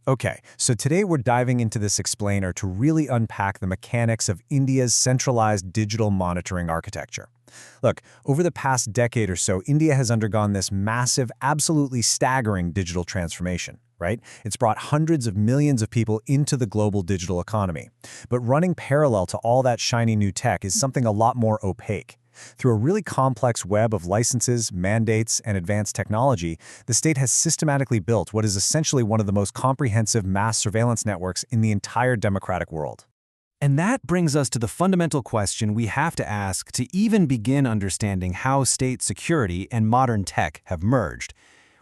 Okay, so today we're diving into this explainer to really unpack the mechanics of India's centralized digital monitoring architecture. Look, over the past decade or so, India has undergone this massive, absolutely staggering digital transformation, right? It's brought hundreds of millions of people into the global digital economy. But running parallel to all that shiny new tech is something a lot more opaque. Through a really complex web of licenses, mandates, and advanced technology, the state has systematically built what is essentially one of the most comprehensive mass surveillance networks in the entire democratic world. And that brings us to the fundamental question we have to ask to even begin understanding how state security and modern tech have merged.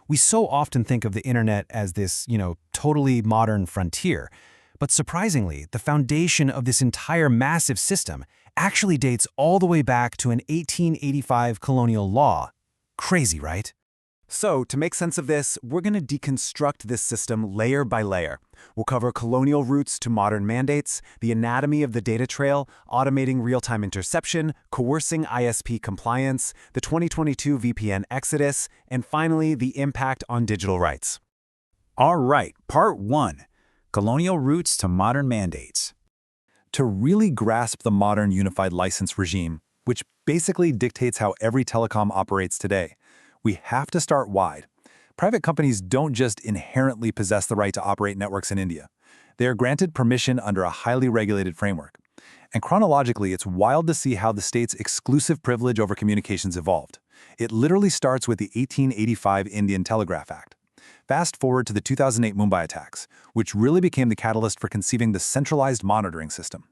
We so often think of the internet as this, totally modern frontier. But surprisingly, the foundation of this entire massive system actually dates all the way back to an 1885 colonial law. Crazy, right? So, to make sense of this, we're going to deconstruct this system layer by layer. We'll cover colonial roots to modern mandates, the anatomy of the data trail, automating real-time interception, coercing ISP compliance, the 2022 VPN exodus, and finally, the impact on digital rights. All right, Part 1. Colonial Roots to Modern Mandates. To really grasp the modern unified license regime, which basically dictates how every telecom operates today, we have to start wide. Private companies don't just inherently possess the right to operate networks in India. They are granted permission under a highly regulated framework. And chronologically, it's wild to see how the state's exclusive privilege over communications evolved. It literally starts with the 1885 Indian Telegraph Act. Fast forward to the 2008 Mumbai attacks, which really became the catalyst for conceiving the centralized monitoring system.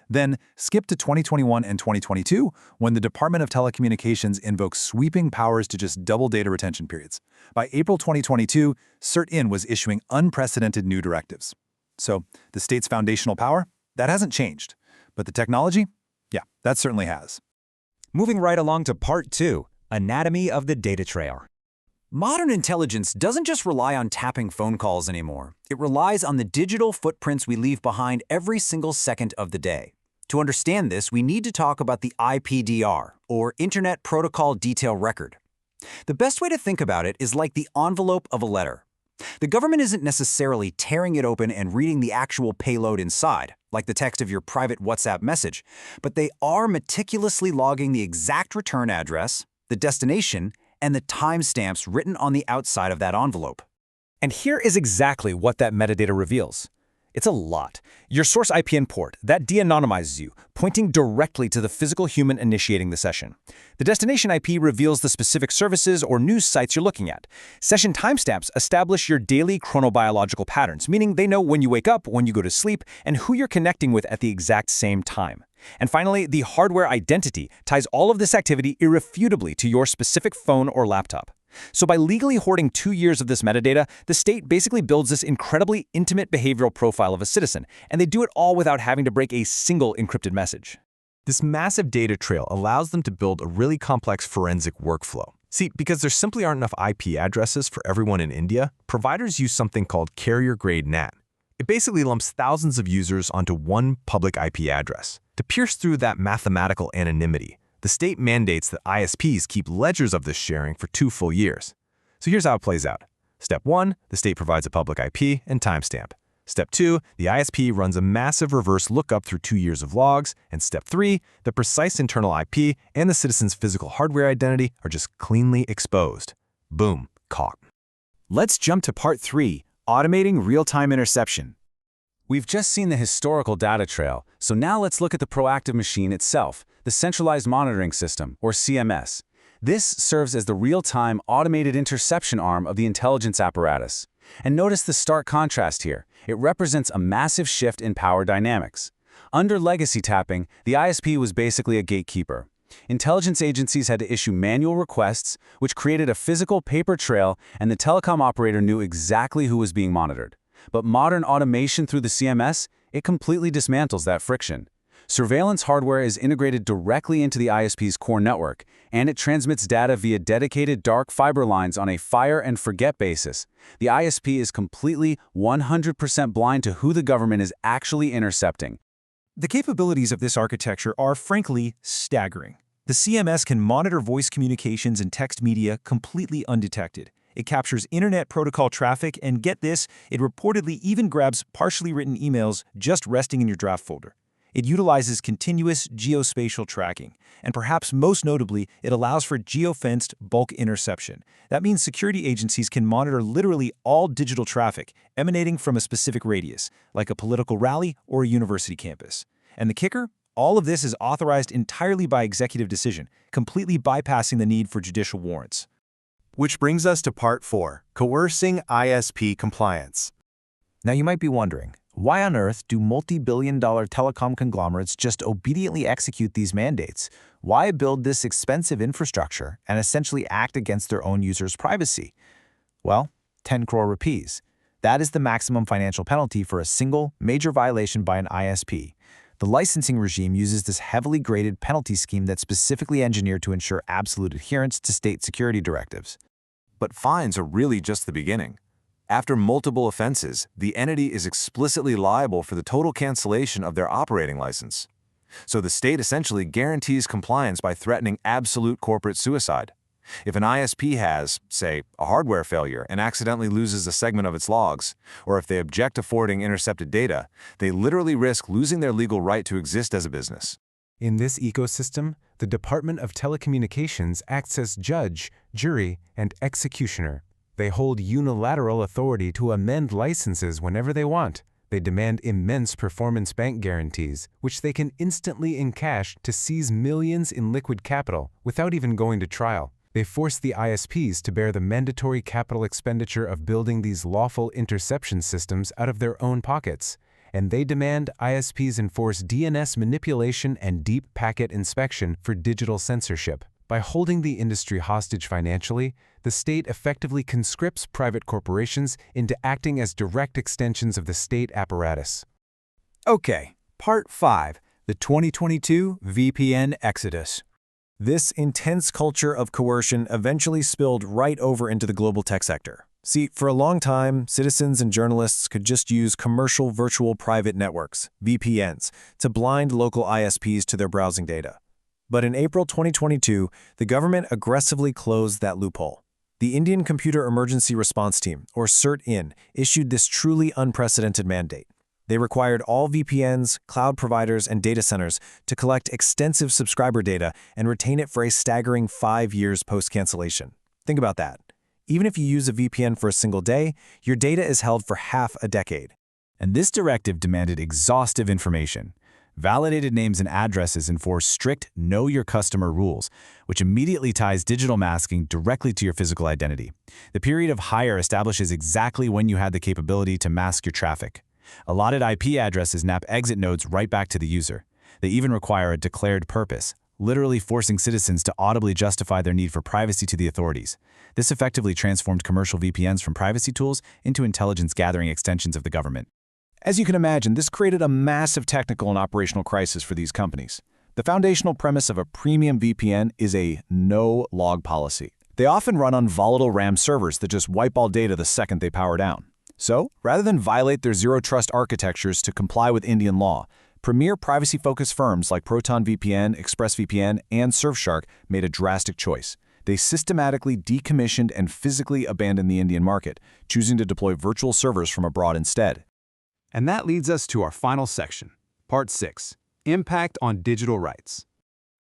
Then, skip to 2021 and 2022, when the Department of Telecommunications invoked sweeping powers to just double data retention periods. By April 2022, CERT-In was issuing unprecedented new directives. So, the state's foundational power? That hasn't changed. But the technology? Yeah, that certainly has. Moving right along to Part 2, Anatomy of the Data Trail. Modern intelligence doesn't just rely on tapping phone calls anymore. It relies on the digital footprints we leave behind every single second of the day. To understand this, we need to talk about the IPDR, or Internet Protocol Detail Record. The best way to think about it is like the envelope of a letter. The government isn't necessarily tearing it open and reading the actual payload inside, like the text of your private WhatsApp message, but they are meticulously logging the exact return address, the destination, and the timestamps written on the outside of that envelope. And here is exactly what that metadata reveals. It's a lot. Your source IPN port, that de-anonymizes you, pointing directly to the physical human initiating the session. The destination IP reveals the specific services or news sites you're looking at. Session timestamps establish your daily chronobiological patterns, meaning they know when you wake up, when you go to sleep, and who you're connecting with at the exact same time. And finally, the hardware identity ties all of this activity irrefutably to your specific phone or laptop. So by legally hoarding 2 years of this metadata, the state basically builds this incredibly intimate behavioral profile of a citizen, and they do it all without having to break a single encrypted message. This massive data trail allows them to build a really complex forensic workflow. See, because there simply aren't enough IP addresses for everyone in India, providers use something called carrier-grade NAT. It basically lumps thousands of users onto one public IP address. To pierce through that mathematical anonymity, the state mandates that ISPs keep ledgers of this sharing for 2 full years. So here's how it plays out. Step 1, the state provides a public IP and timestamp. Step 2, the ISP runs a massive reverse lookup through 2 years of logs. And Step 3, the precise internal IP and the citizen's physical hardware identity are just cleanly exposed. Boom, caught. Let's jump to Part 3, Automating Real-Time Interception. We've just seen the historical data trail, so now let's look at the proactive machine itself, the Centralized Monitoring System, or CMS. This serves as the real-time automated interception arm of the intelligence apparatus. And notice the stark contrast here. It represents a massive shift in power dynamics. Under legacy tapping, the ISP was basically a gatekeeper. Intelligence agencies had to issue manual requests, which created a physical paper trail, and the telecom operator knew exactly who was being monitored. But modern automation through the CMS, it completely dismantles that friction. Surveillance hardware is integrated directly into the ISP's core network, and it transmits data via dedicated dark fiber lines on a fire-and-forget basis. The ISP is completely 100% blind to who the government is actually intercepting. The capabilities of this architecture are, frankly, staggering. The CMS can monitor voice communications and text media completely undetected. It captures internet protocol traffic, and get this, it reportedly even grabs partially written emails just resting in your draft folder. It utilizes continuous geospatial tracking, and perhaps most notably, it allows for geofenced bulk interception. That means security agencies can monitor literally all digital traffic emanating from a specific radius, like a political rally or a university campus. And the kicker? All of this is authorized entirely by executive decision, completely bypassing the need for judicial warrants. Which brings us to Part 4, Coercing ISP Compliance. Now you might be wondering, why on earth do multi-billion-dollar telecom conglomerates just obediently execute these mandates? Why build this expensive infrastructure and essentially act against their own users' privacy? Well, 10 crore rupees. That is the maximum financial penalty for a single major violation by an ISP. The licensing regime uses this heavily graded penalty scheme that's specifically engineered to ensure absolute adherence to state security directives. But fines are really just the beginning. After multiple offenses, the entity is explicitly liable for the total cancellation of their operating license. So the state essentially guarantees compliance by threatening absolute corporate suicide. If an ISP has, say, a hardware failure and accidentally loses a segment of its logs, or if they object to forwarding intercepted data, they literally risk losing their legal right to exist as a business. In this ecosystem, the Department of Telecommunications acts as judge, jury, and executioner. They hold unilateral authority to amend licenses whenever they want. They demand immense performance bank guarantees, which they can instantly encash to seize millions in liquid capital without even going to trial. They force the ISPs to bear the mandatory capital expenditure of building these lawful interception systems out of their own pockets. And they demand ISPs enforce DNS manipulation and deep packet inspection for digital censorship. By holding the industry hostage financially, the state effectively conscripts private corporations into acting as direct extensions of the state apparatus. Okay, Part 5, the 2022 VPN Exodus. This intense culture of coercion eventually spilled right over into the global tech sector. See, for a long time, citizens and journalists could just use commercial virtual private networks, VPNs, to blind local ISPs to their browsing data. But in April 2022, the government aggressively closed that loophole. The Indian Computer Emergency Response Team, or CERT-In, issued this truly unprecedented mandate. They required all VPNs, cloud providers, and data centers to collect extensive subscriber data and retain it for a staggering 5 years post-cancellation. Think about that. Even if you use a VPN for a single day, your data is held for half a decade. And this directive demanded exhaustive information. Validated names and addresses enforce strict Know Your Customer rules, which immediately ties digital masking directly to your physical identity. The period of hire establishes exactly when you had the capability to mask your traffic. Allotted IP addresses map exit nodes right back to the user. They even require a declared purpose, literally forcing citizens to audibly justify their need for privacy to the authorities. This effectively transformed commercial VPNs from privacy tools into intelligence-gathering extensions of the government. As you can imagine, this created a massive technical and operational crisis for these companies. The foundational premise of a premium VPN is a no-log policy. They often run on volatile RAM servers that just wipe all data the second they power down. So, rather than violate their zero-trust architectures to comply with Indian law, premier privacy-focused firms like Proton VPN, ExpressVPN, and Surfshark made a drastic choice. They systematically decommissioned and physically abandoned the Indian market, choosing to deploy virtual servers from abroad instead. And that leads us to our final section, Part 6, Impact on Digital Rights.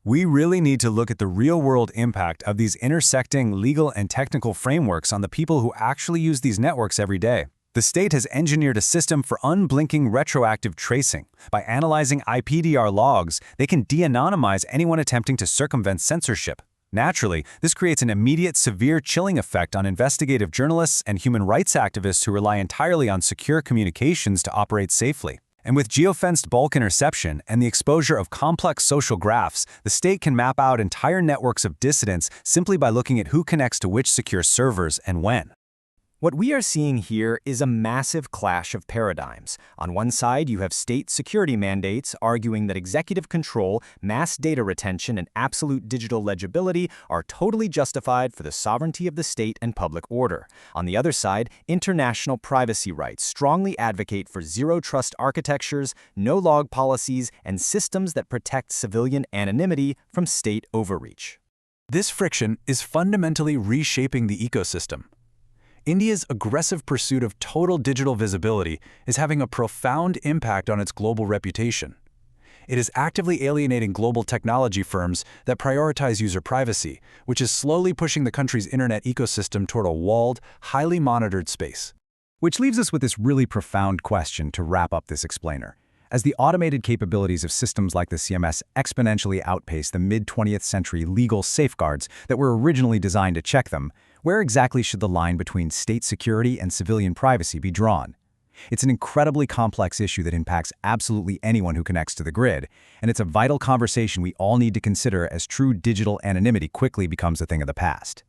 We really need to look at the real-world impact of these intersecting legal and technical frameworks on the people who actually use these networks every day. The state has engineered a system for unblinking retroactive tracing. By analyzing IPDR logs, they can de-anonymize anyone attempting to circumvent censorship. Naturally, this creates an immediate severe chilling effect on investigative journalists and human rights activists who rely entirely on secure communications to operate safely. And with geofenced bulk interception and the exposure of complex social graphs, the state can map out entire networks of dissidents simply by looking at who connects to which secure servers and when. What we are seeing here is a massive clash of paradigms. On one side, you have state security mandates arguing that executive control, mass data retention, and absolute digital legibility are totally justified for the sovereignty of the state and public order. On the other side, international privacy rights strongly advocate for zero-trust architectures, no-log policies, and systems that protect civilian anonymity from state overreach. This friction is fundamentally reshaping the ecosystem. India's aggressive pursuit of total digital visibility is having a profound impact on its global reputation. It is actively alienating global technology firms that prioritize user privacy, which is slowly pushing the country's internet ecosystem toward a walled, highly monitored space. Which leaves us with this really profound question to wrap up this explainer. As the automated capabilities of systems like the CMS exponentially outpace the mid-20th century legal safeguards that were originally designed to check them, where exactly should the line between state security and civilian privacy be drawn? It's an incredibly complex issue that impacts absolutely anyone who connects to the grid, and it's a vital conversation we all need to consider as true digital anonymity quickly becomes a thing of the past.